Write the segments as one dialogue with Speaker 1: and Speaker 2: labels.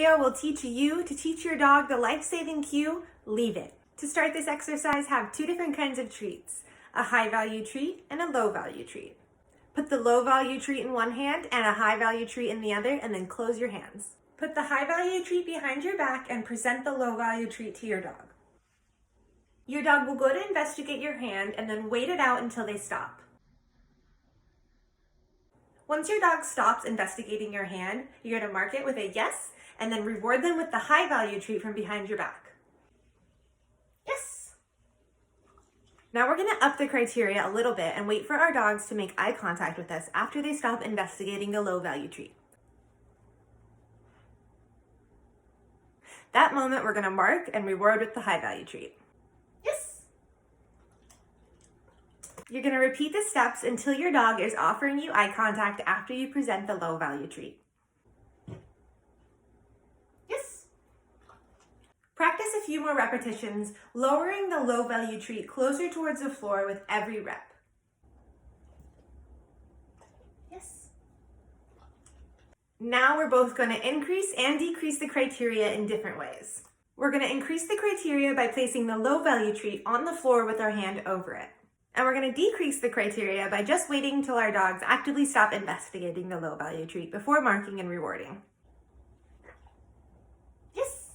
Speaker 1: video will teach you to teach your dog the life-saving cue, leave it. To start this exercise, have two different kinds of treats, a high-value treat and a low-value treat. Put the low-value treat in one hand and a high-value treat in the other, and then close your hands. Put the high-value treat behind your back and present the low-value treat to your dog. Your dog will go to investigate your hand and then wait it out until they stop. Once your dog stops investigating your hand, you're going to mark it with a yes and then reward them with the high-value treat from behind your back. Yes! Now we're going to up the criteria a little bit and wait for our dogs to make eye contact with us after they stop investigating the low-value treat. That moment we're going to mark and reward with the high-value treat. Yes! You're going to repeat the steps until your dog is offering you eye contact after you present the low-value treat. Yes! Practice a few more repetitions, lowering the low-value treat closer towards the floor with every rep. Yes! Now we're both going to increase and decrease the criteria in different ways. We're going to increase the criteria by placing the low-value treat on the floor with our hand over it. And we're going to decrease the criteria by just waiting until our dogs actively stop investigating the low-value treat before marking and rewarding. Yes!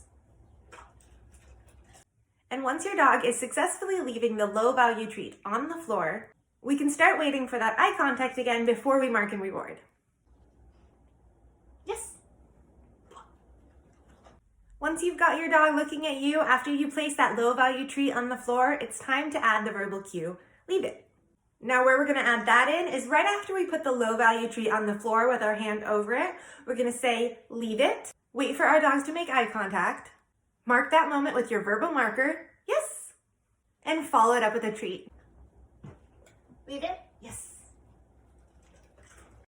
Speaker 1: And once your dog is successfully leaving the low-value treat on the floor, we can start waiting for that eye contact again before we mark and reward. Yes! Once you've got your dog looking at you after you place that low-value treat on the floor, it's time to add the verbal cue. Leave it. Now where we're going to add that in is right after we put the low-value treat on the floor with our hand over it. We're going to say, leave it, wait for our dogs to make eye contact, mark that moment with your verbal marker, yes, and follow it up with a treat. Leave it, yes.